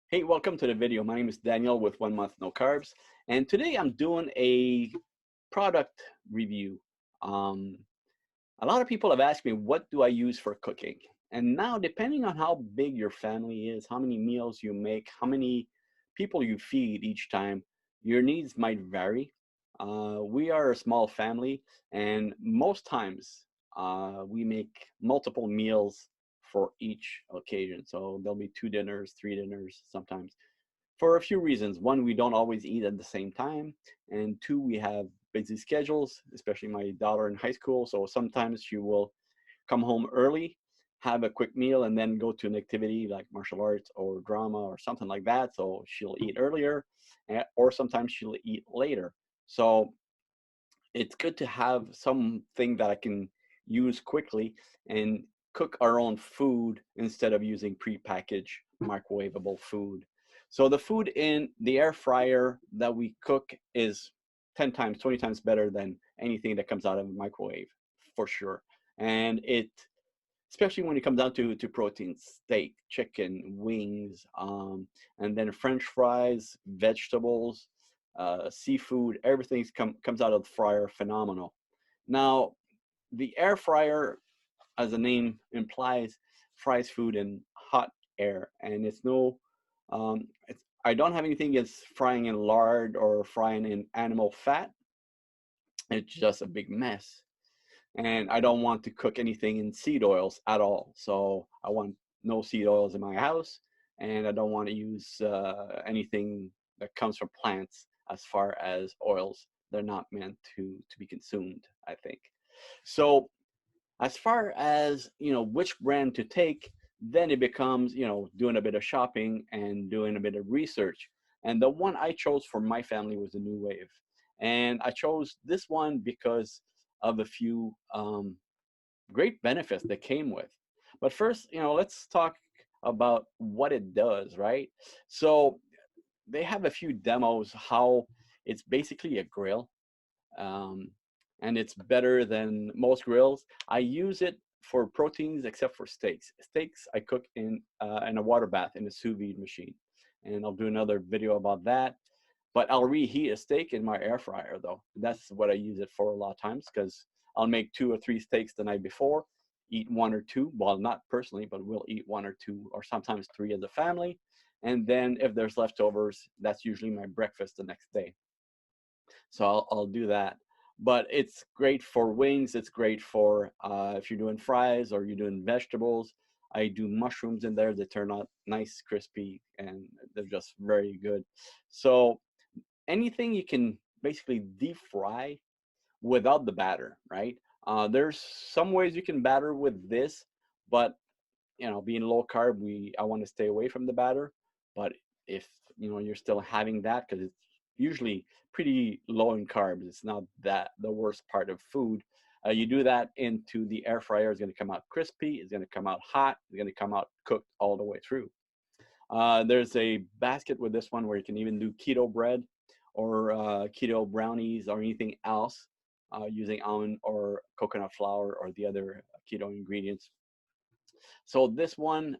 Hey, welcome to the video. My name is Daniel with 1 Month No Carbs, and today I'm doing a product review. Um, a lot of people have asked me, what do I use for cooking? And now, depending on how big your family is, how many meals you make, how many people you feed each time, your needs might vary. We are a small family, and most times we make multiple meals for each occasion. So there'll be 2 dinners, 3 dinners sometimes for a few reasons. One, we don't always eat at the same time. And two, we have busy schedules, especially my daughter in high school. So sometimes she will come home early, have a quick meal, and then go to an activity like martial arts or drama or something like that. So she'll eat earlier, or sometimes she'll eat later. So it's good to have something that I can use quickly and cook our own food instead of using prepackaged microwavable food. So the food in the air fryer that we cook is 10 times, 20 times better than anything that comes out of a microwave, for sure. And it, especially when it comes down to protein, steak, chicken, wings, and then French fries, vegetables, seafood, everything comes out of the fryer phenomenal. Now, the air fryer, as the name implies, fries food in hot air, and I don't have anything against frying in lard or frying in animal fat. It's just a big mess, and I don't want to cook anything in seed oils at all. So I want no seed oils in my house, and I don't want to use anything that comes from plants as far as oils. They're not meant to be consumed, I think. So as far as which brand to take, then it becomes doing a bit of shopping and doing a bit of research. And the one I chose for my family was the Nuwave, and I chose this one because of a few great benefits that came with. But first, let's talk about what it does, right? So they have a few demos how it's basically a grill, um, and it's better than most grills. I use it for proteins except for steaks. Steaks I cook in a water bath in a sous vide machine, and I'll do another video about that. But I'll reheat a steak in my air fryer though. That's what I use it for a lot of times, because I'll make 2 or 3 steaks the night before, eat 1 or 2. Well, not personally, but we'll eat 1 or 2 or sometimes 3 as a family. And then if there's leftovers, that's usually my breakfast the next day. So I'll do that. But it's great for wings. It's great for if you're doing fries or you're doing vegetables. I do mushrooms in there. They turn out nice, crispy, and they're just very good. So anything you can basically deep fry without the batter, right? There's some ways you can batter with this, but being low carb, I want to stay away from the batter. But if you're still having that, because it's usually pretty low in carbs, it's not that the worst part of food. You do that into the air fryer, it's going to come out crispy, it's going to come out hot, it's going to come out cooked all the way through. There's a basket with this one where you can even do keto bread or keto brownies or anything else using almond or coconut flour or the other keto ingredients. So this one,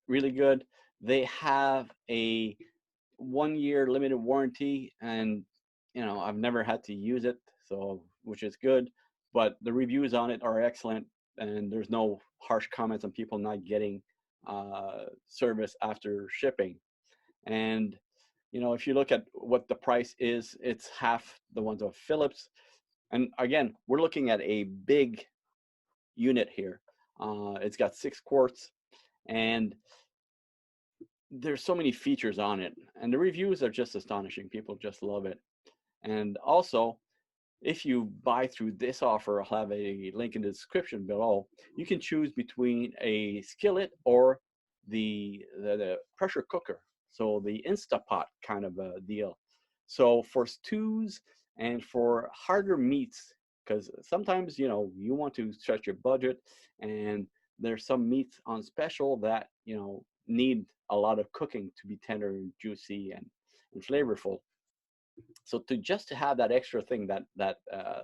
really good. They have a 1 year limited warranty, and I've never had to use it, so which is good. But the reviews on it are excellent, and there's no harsh comments on people not getting service after shipping. And if you look at what the price is, it's half the ones of Philips. And again, we're looking at a big unit here. It's got 6 quarts, and there's so many features on it, and the reviews are just astonishing. People just love it. And also, if you buy through this offer, I'll have a link in the description below. You can choose between a skillet or the pressure cooker, so the Instapot kind of a deal. So for stews and for harder meats, because sometimes you want to stretch your budget, and there's some meats on special that need a lot of cooking to be tender and juicy and flavorful. So to have that extra thing, that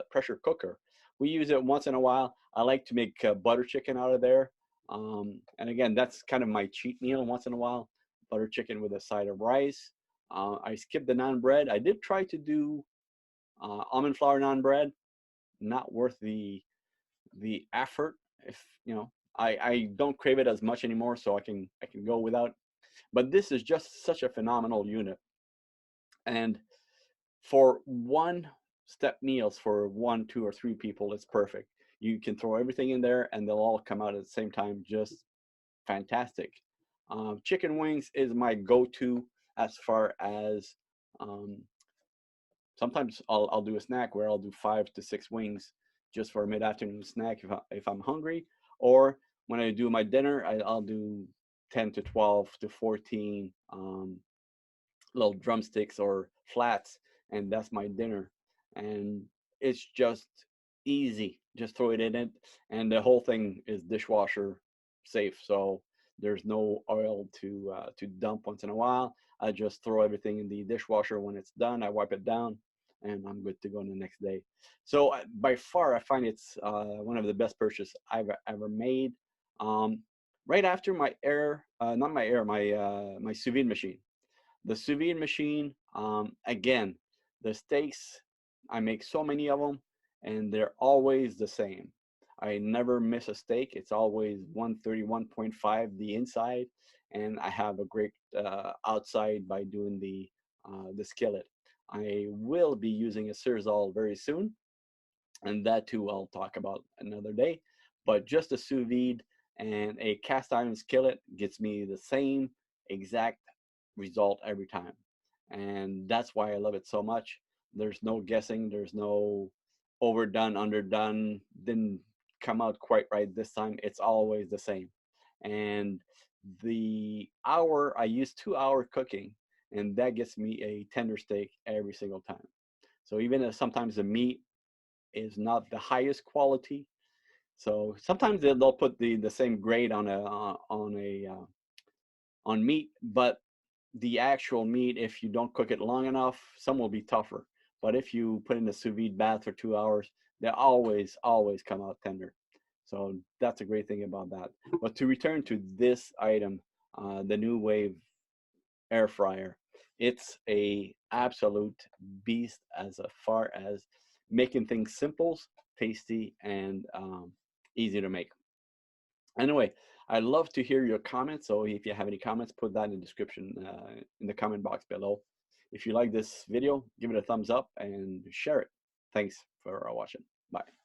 pressure cooker, we use it once in a while. I like to make butter chicken out of there, and again, that's kind of my cheat meal once in a while. butter chicken with a side of rice. I skipped the naan bread. I did try to do almond flour naan bread. Not worth the effort. If you know, I don't crave it as much anymore, so I can go without. But this is just such a phenomenal unit. And for one step meals for 1, 2, or 3 people, it's perfect. You can throw everything in there and they'll all come out at the same time, just fantastic. Chicken wings is my go-to as far as um, sometimes I'll do a snack where I'll do 5 to 6 wings just for a mid-afternoon snack if I'm hungry. Or when I do my dinner, I'll do 10 to 12 to 14 little drumsticks or flats, and that's my dinner. And it's just easy. Just throw it in it, and the whole thing is dishwasher safe. So there's no oil to dump once in a while. I just throw everything in the dishwasher. When it's done, I wipe it down, and I'm good to go the next day. So by far, I find it's one of the best purchases I've ever made. Right after my air, not my air, my sous vide machine. The sous vide machine, again, the steaks, I make so many of them, and they're always the same. I never miss a steak. It's always 131.5 the inside, and I have a great outside by doing the skillet. I will be using a Sirzal very soon, and that too I'll talk about another day. But just a sous vide and a cast iron skillet gets me the same exact result every time. And that's why I love it so much. There's no guessing, there's no overdone, underdone, didn't come out quite right this time. It's always the same. And the hour, I use 2 hour cooking, and that gets me a tender steak every single time. So even if sometimes the meat is not the highest quality, so sometimes they'll put the same grade on meat, but the actual meat, if you don't cook it long enough, some will be tougher. But if you put in the sous vide bath for 2 hours, they always come out tender. So that's a great thing about that. But to return to this item, the Nuwave Air Fryer, it's a absolute beast as far as making things simple, tasty, and easy to make. Anyway, I'd love to hear your comments. So if you have any comments, put that in the description in the comment box below. If you like this video, give it a thumbs up and share it. Thanks for watching. Bye.